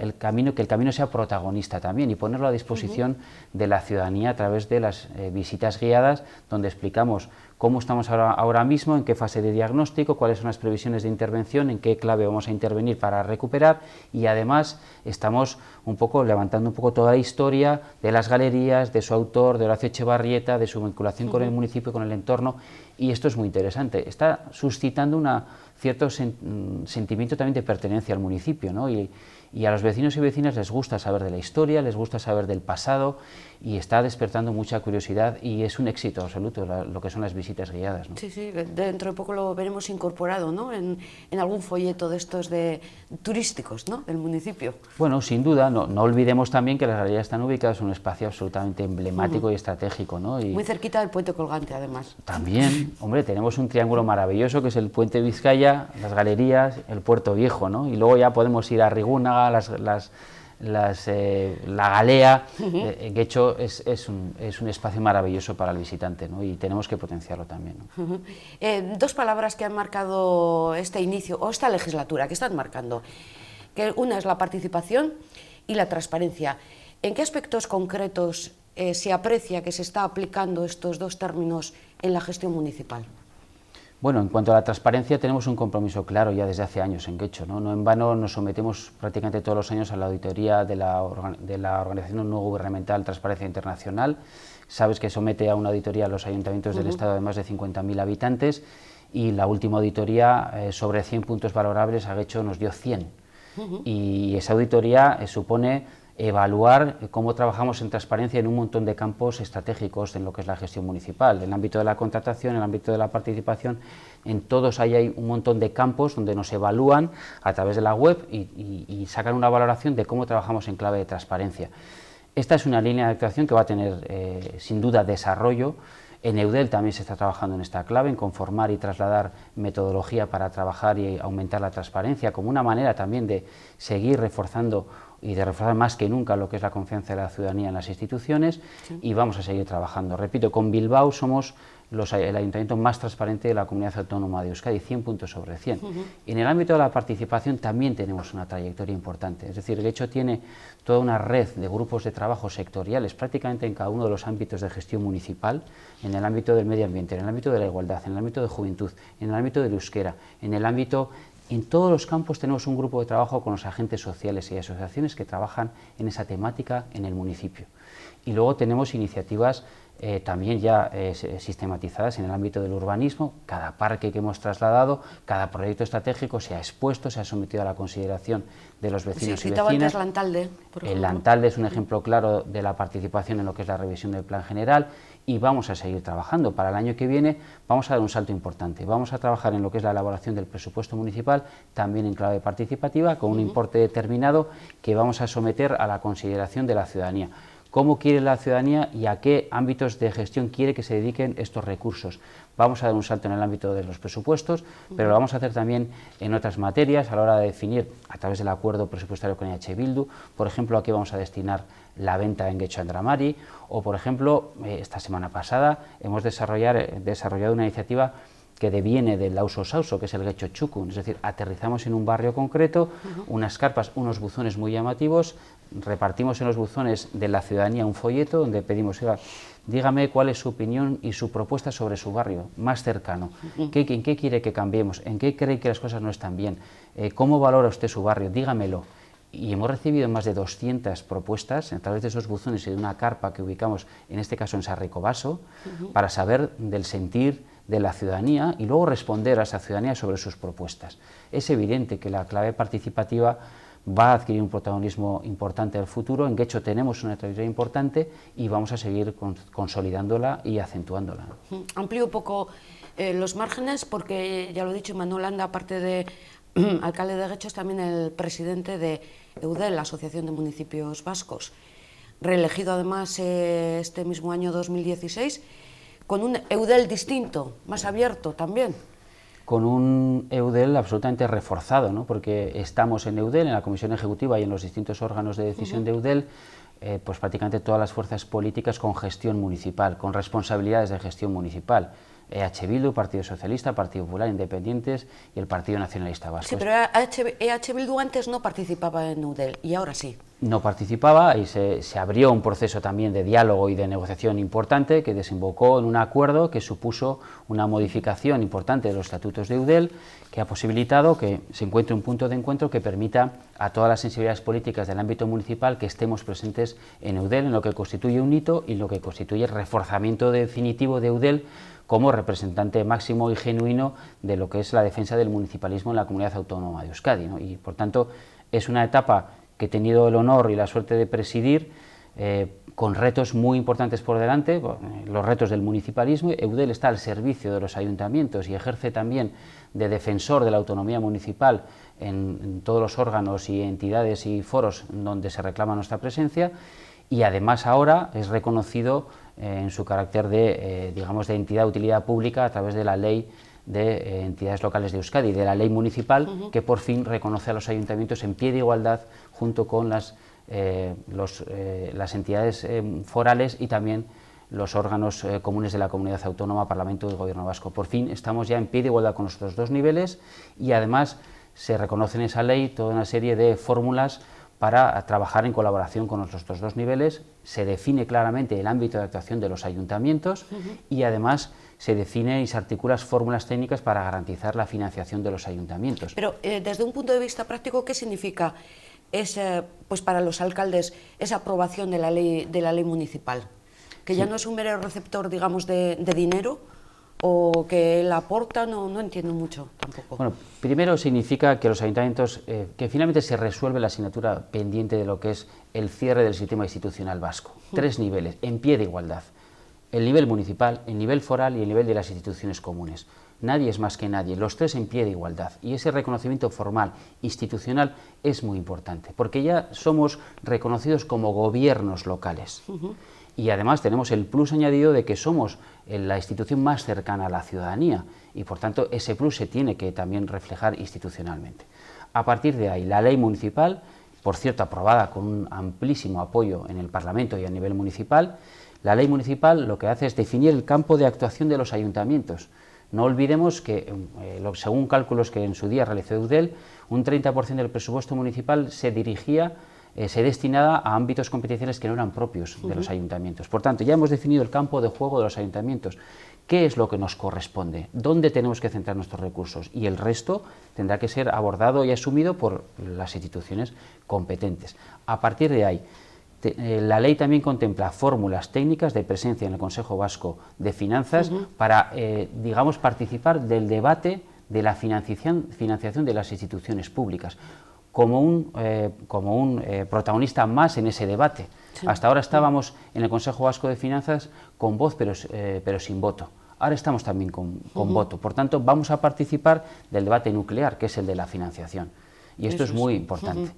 el camino sea protagonista también, y ponerlo a disposición de la ciudadanía a través de las visitas guiadas, donde explicamos cómo estamos ahora mismo, en qué fase de diagnóstico, cuáles son las previsiones de intervención, en qué clave vamos a intervenir para recuperar, y además estamos un poco levantando un poco toda la historia de las galerías, de su autor, de Horacio Echevarrieta, de su vinculación con el municipio, con el entorno, y esto es muy interesante. Está suscitando cierto sentimiento también de pertenencia al municipio, ¿no? Y a los vecinos y vecinas les gusta saber de la historia, les gusta saber del pasado, y está despertando mucha curiosidad, y es un éxito absoluto lo que son las visitas guiadas, ¿no? Sí, sí, dentro de poco lo veremos incorporado, ¿no? En algún folleto de estos turísticos, ¿no? Del municipio. Bueno, sin duda, no olvidemos también que las galerías están ubicadas en un espacio absolutamente emblemático y estratégico, ¿no? Y muy cerquita del puente colgante, además. También, hombre, tenemos un triángulo maravilloso que es el puente Vizcaya, las galerías, el Puerto Viejo, ¿no? Y luego ya podemos ir a Rigúnaga, la Galea. Getxo es un espacio maravilloso para el visitante, ¿no? Y tenemos que potenciarlo también, ¿no? Dos palabras que han marcado este inicio, o esta legislatura, que están marcando, que una es la participación y la transparencia. ¿En qué aspectos concretos se aprecia que se está aplicando estos dos términos en la gestión municipal? Bueno, en cuanto a la transparencia, tenemos un compromiso claro ya desde hace años en Getxo, ¿no? No en vano nos sometemos prácticamente todos los años a la auditoría de la Organización No Gubernamental Transparencia Internacional. Sabes que somete a una auditoría a los ayuntamientos del Estado de más de 50.000 habitantes, y la última auditoría sobre 100 puntos valorables a Getxo nos dio 100. Y esa auditoría supone evaluar cómo trabajamos en transparencia en un montón de campos estratégicos en lo que es la gestión municipal, en el ámbito de la contratación, en el ámbito de la participación. En todos ahí hay un montón de campos donde nos evalúan a través de la web y sacan una valoración de cómo trabajamos en clave de transparencia. Esta es una línea de actuación que va a tener sin duda desarrollo. En Eudel también se está trabajando en esta clave, en conformar y trasladar metodología para trabajar y aumentar la transparencia, como una manera también de seguir reforzando y de reforzar más que nunca lo que es la confianza de la ciudadanía en las instituciones. Sí. Y vamos a seguir trabajando. Repito, con Bilbao somos el ayuntamiento más transparente de la comunidad autónoma de Euskadi, 100 puntos sobre 100. Y en el ámbito de la participación también tenemos una trayectoria importante, es decir, Getxo tiene toda una red de grupos de trabajo sectoriales prácticamente en cada uno de los ámbitos de gestión municipal, en el ámbito del medio ambiente, en el ámbito de la igualdad, en el ámbito de juventud, en el ámbito del euskera, en todos los campos tenemos un grupo de trabajo con los agentes sociales y asociaciones que trabajan en esa temática en el municipio. Y luego tenemos iniciativas también ya sistematizadas en el ámbito del urbanismo. Cada parque que hemos trasladado, cada proyecto estratégico se ha expuesto, se ha sometido a la consideración de los vecinos y vecinas. Lantalde, el Lantalde es un ejemplo claro de la participación en lo que es la revisión del plan general, y vamos a seguir trabajando. Para el año que viene vamos a dar un salto importante, vamos a trabajar en lo que es la elaboración del presupuesto municipal, también en clave participativa, con un importe determinado que vamos a someter a la consideración de la ciudadanía, cómo quiere la ciudadanía y a qué ámbitos de gestión quiere que se dediquen estos recursos. Vamos a dar un salto en el ámbito de los presupuestos, pero lo vamos a hacer también en otras materias a la hora de definir, a través del acuerdo presupuestario con EH Bildu, por ejemplo, a qué vamos a destinar la venta en Getxo Andramari, o por ejemplo, esta semana pasada hemos desarrollado una iniciativa que deviene del Lauso Sauso, que es el Getxo Txukun, es decir, aterrizamos en un barrio concreto, unas carpas, unos buzones muy llamativos, repartimos en los buzones de la ciudadanía un folleto donde pedimos, dígame cuál es su opinión y su propuesta sobre su barrio más cercano, en qué quiere que cambiemos, en qué cree que las cosas no están bien, cómo valora usted su barrio, dígamelo. Y hemos recibido más de 200 propuestas a través de esos buzones y de una carpa que ubicamos, en este caso en Sarricobaso, para saber del sentir de la ciudadanía y luego responder a esa ciudadanía sobre sus propuestas. Es evidente que la clave participativa va a adquirir un protagonismo importante en el futuro. En Getxo tenemos una trayectoria importante y vamos a seguir consolidándola y acentuándola. Amplío un poco los márgenes, porque ya lo he dicho, Manuel Landa, aparte de alcalde de Getxo, es también el presidente de EUDEL, la Asociación de Municipios Vascos, reelegido además este mismo año 2016, con un EUDEL distinto, más abierto también. Con un EUDEL absolutamente reforzado, ¿no? Porque estamos en EUDEL, en la Comisión Ejecutiva y en los distintos órganos de decisión de EUDEL, pues prácticamente todas las fuerzas políticas con gestión municipal, con responsabilidades de gestión municipal. EH Bildu, Partido Socialista, Partido Popular, Independientes y el Partido Nacionalista Vasco. Sí, pero EH Bildu antes no participaba en EUDEL y ahora sí. No participaba y se abrió un proceso también de diálogo y de negociación importante que desembocó en un acuerdo que supuso una modificación importante de los estatutos de EUDEL, que ha posibilitado que se encuentre un punto de encuentro que permita a todas las sensibilidades políticas del ámbito municipal que estemos presentes en EUDEL, en lo que constituye un hito y lo que constituye el reforzamiento definitivo de EUDEL como representante máximo y genuino de lo que es la defensa del municipalismo en la comunidad autónoma de Euskadi, ¿no? Y por tanto es una etapa que he tenido el honor y la suerte de presidir, con retos muy importantes por delante, los retos del municipalismo. EUDEL está al servicio de los ayuntamientos y ejerce también de defensor de la autonomía municipal en todos los órganos y entidades y foros donde se reclama nuestra presencia, y además ahora es reconocido en su carácter de, digamos, de entidad de utilidad pública a través de la ley de entidades locales de Euskadi, de la ley municipal, que por fin reconoce a los ayuntamientos en pie de igualdad junto con las entidades forales y también los órganos comunes de la comunidad autónoma, Parlamento y Gobierno vasco. Por fin estamos ya en pie de igualdad con nuestros dos niveles y además se reconoce en esa ley toda una serie de fórmulas para trabajar en colaboración con nuestros dos niveles. Se define claramente el ámbito de actuación de los ayuntamientos y además se define y se articulan fórmulas técnicas para garantizar la financiación de los ayuntamientos. Pero desde un punto de vista práctico, ¿qué significa pues para los alcaldes esa aprobación de la ley municipal? Que ya no es un mero receptor, digamos, de dinero, o que la aporta, no entiendo mucho tampoco. Bueno, primero significa que los ayuntamientos, que finalmente se resuelve la asignatura pendiente de lo que es el cierre del sistema institucional vasco. 3 niveles, en pie de igualdad. El nivel municipal, el nivel foral y el nivel de las instituciones comunes. Nadie es más que nadie, los 3 en pie de igualdad. Y ese reconocimiento formal, institucional, es muy importante, porque ya somos reconocidos como gobiernos locales. Y además tenemos el plus añadido de que somos la institución más cercana a la ciudadanía y por tanto ese plus se tiene que también reflejar institucionalmente. A partir de ahí, la ley municipal, por cierto aprobada con un amplísimo apoyo en el Parlamento y a nivel municipal, la ley municipal lo que hace es definir el campo de actuación de los ayuntamientos. No olvidemos que, según cálculos que en su día realizó EUDEL, un 30% del presupuesto municipal se destinaba a ámbitos competenciales que no eran propios de los ayuntamientos. Por tanto, ya hemos definido el campo de juego de los ayuntamientos. ¿Qué es lo que nos corresponde? ¿Dónde tenemos que centrar nuestros recursos? Y el resto tendrá que ser abordado y asumido por las instituciones competentes. A partir de ahí, la ley también contempla fórmulas técnicas de presencia en el Consejo Vasco de Finanzas para, digamos, participar del debate de la financiación de las instituciones públicas, como un protagonista más en ese debate. Sí. Hasta ahora estábamos en el Consejo Vasco de Finanzas con voz, pero sin voto. Ahora estamos también con voto. Por tanto, vamos a participar del debate nuclear, que es el de la financiación. Y esto es muy importante.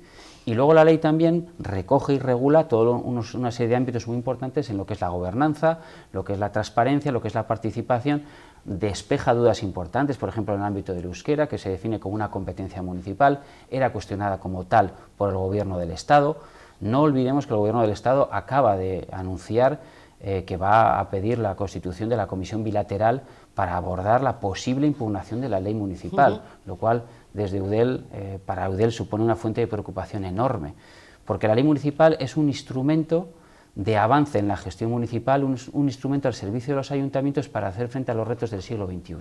Y luego la ley también recoge y regula toda una serie de ámbitos muy importantes en lo que es la gobernanza, lo que es la transparencia, lo que es la participación, despeja dudas importantes, por ejemplo en el ámbito del euskera, que se define como una competencia municipal, era cuestionada como tal por el Gobierno del Estado. No olvidemos que el Gobierno del Estado acaba de anunciar que va a pedir la constitución de la comisión bilateral para abordar la posible impugnación de la ley municipal, lo cual desde Eudel, para Eudel supone una fuente de preocupación enorme, porque la ley municipal es un instrumento de avance en la gestión municipal, un instrumento al servicio de los ayuntamientos para hacer frente a los retos del siglo XXI.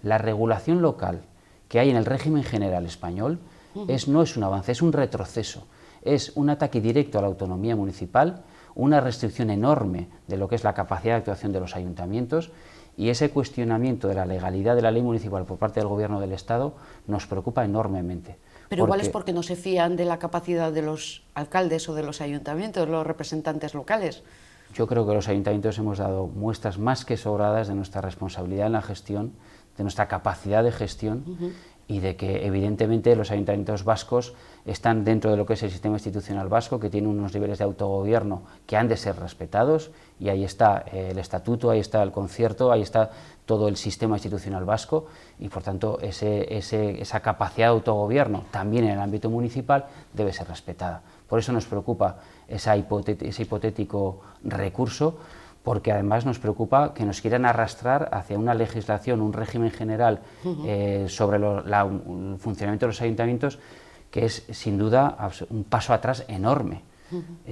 La regulación local que hay en el régimen general español no es un avance, es un retroceso, es un ataque directo a la autonomía municipal, una restricción enorme de lo que es la capacidad de actuación de los ayuntamientos, y ese cuestionamiento de la legalidad de la ley municipal por parte del Gobierno del Estado nos preocupa enormemente. Pero igual es porque no se fían de la capacidad de los alcaldes o de los ayuntamientos, de los representantes locales. Yo creo que los ayuntamientos hemos dado muestras más que sobradas de nuestra responsabilidad en la gestión, de nuestra capacidad de gestión, y de que evidentemente los ayuntamientos vascos están dentro de lo que es el sistema institucional vasco, que tiene unos niveles de autogobierno que han de ser respetados, y ahí está el estatuto, ahí está el concierto, ahí está todo el sistema institucional vasco, y por tanto esa capacidad de autogobierno también en el ámbito municipal debe ser respetada. Por eso nos preocupa ese hipotético recurso, porque además nos preocupa que nos quieran arrastrar hacia una legislación, un régimen general sobre el funcionamiento de los ayuntamientos, que es sin duda un paso atrás enorme.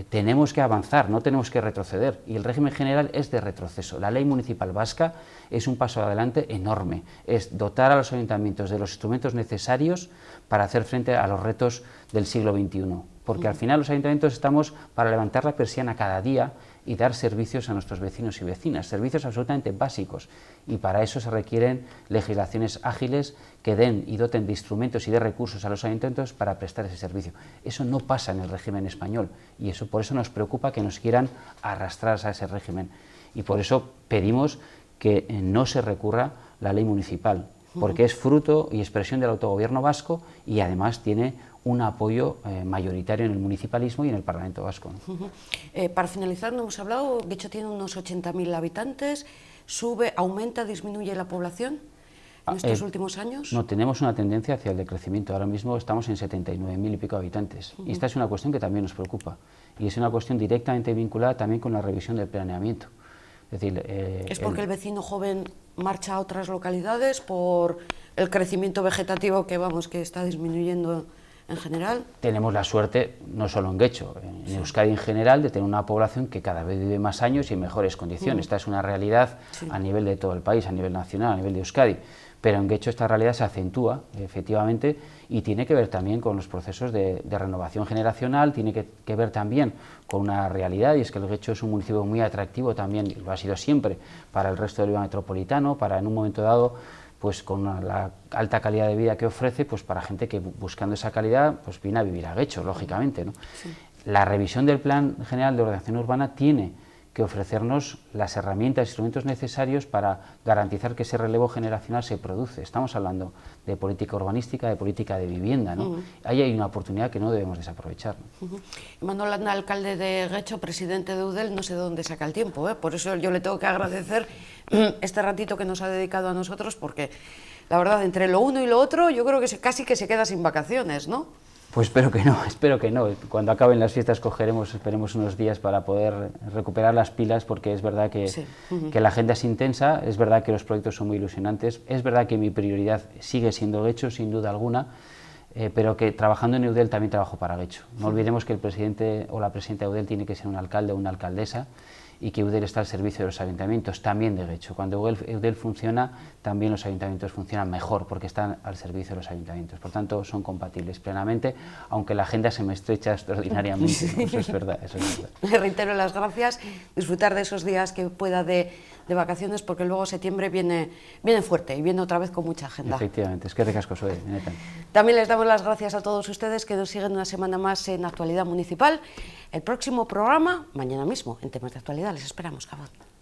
Tenemos que avanzar, no tenemos que retroceder, y el régimen general es de retroceso. La ley municipal vasca es un paso adelante enorme, es dotar a los ayuntamientos de los instrumentos necesarios para hacer frente a los retos del siglo XXI, porque al final los ayuntamientos estamos para levantar la persiana cada día y dar servicios a nuestros vecinos y vecinas, servicios absolutamente básicos, y para eso se requieren legislaciones ágiles que den y doten de instrumentos y de recursos a los ayuntamientos para prestar ese servicio. Eso no pasa en el régimen español, y por eso nos preocupa que nos quieran arrastrar a ese régimen, y por eso pedimos que no se recurra la ley municipal, porque es fruto y expresión del autogobierno vasco, y además tiene un apoyo mayoritario en el municipalismo y en el Parlamento vasco. Para finalizar, no hemos hablado, Getxo tiene unos 80.000 habitantes, sube, aumenta, disminuye la población en estos últimos años. No, tenemos una tendencia hacia el decrecimiento, ahora mismo estamos en 79.000 y pico habitantes, y esta es una cuestión que también nos preocupa, y es una cuestión directamente vinculada también con la revisión del planeamiento. Es decir, ¿es porque el vecino joven marcha a otras localidades por el crecimiento vegetativo que está disminuyendo en general? Tenemos la suerte, no solo en Getxo, en Euskadi en general, de tener una población que cada vez vive más años y en mejores condiciones. Esta es una realidad a nivel de todo el país, a nivel nacional, a nivel de Euskadi. Pero en Getxo esta realidad se acentúa, efectivamente, y tiene que ver también con los procesos de renovación generacional, tiene que ver también con una realidad, y es que el Getxo es un municipio muy atractivo también, y lo ha sido siempre, para el resto del Bilbao metropolitano, para en un momento dado, pues con la alta calidad de vida que ofrece, pues para gente que buscando esa calidad pues viene a vivir a Getxo, lógicamente, ¿no? La revisión del Plan General de Ordenación Urbana tiene que ofrecernos las herramientas, instrumentos necesarios para garantizar que ese relevo generacional se produce. Estamos hablando de política urbanística, de política de vivienda, ¿no? Ahí hay una oportunidad que no debemos desaprovechar, ¿no? Manuel Aznar, alcalde de Getxo, presidente de Eudel, no sé de dónde saca el tiempo, por eso yo le tengo que agradecer este ratito que nos ha dedicado a nosotros, porque la verdad, entre lo uno y lo otro, yo creo que casi que se queda sin vacaciones, ¿no? Pues espero que no. Cuando acaben las fiestas esperemos unos días para poder recuperar las pilas, porque es verdad que la agenda es intensa, es verdad que los proyectos son muy ilusionantes, es verdad que mi prioridad sigue siendo Getxo, sin duda alguna, pero que trabajando en Eudel también trabajo para Getxo. No olvidemos que el presidente o la presidenta de Eudel tiene que ser un alcalde o una alcaldesa, y que Eudel está al servicio de los ayuntamientos, también de Getxo. Cuando Eudel funciona, también los ayuntamientos funcionan mejor, porque están al servicio de los ayuntamientos. Por tanto, son compatibles plenamente, aunque la agenda se me estrecha extraordinariamente. ¿No? Eso es verdad, eso es verdad. Le reitero las gracias, disfrutar de esos días que pueda de vacaciones, porque luego septiembre viene fuerte y viene otra vez con mucha agenda. Efectivamente, es que recasco soy. También les damos las gracias a todos ustedes que nos siguen una semana más en Actualidad Municipal. El próximo programa, mañana mismo, en temas de actualidad. Les esperamos, Gabón.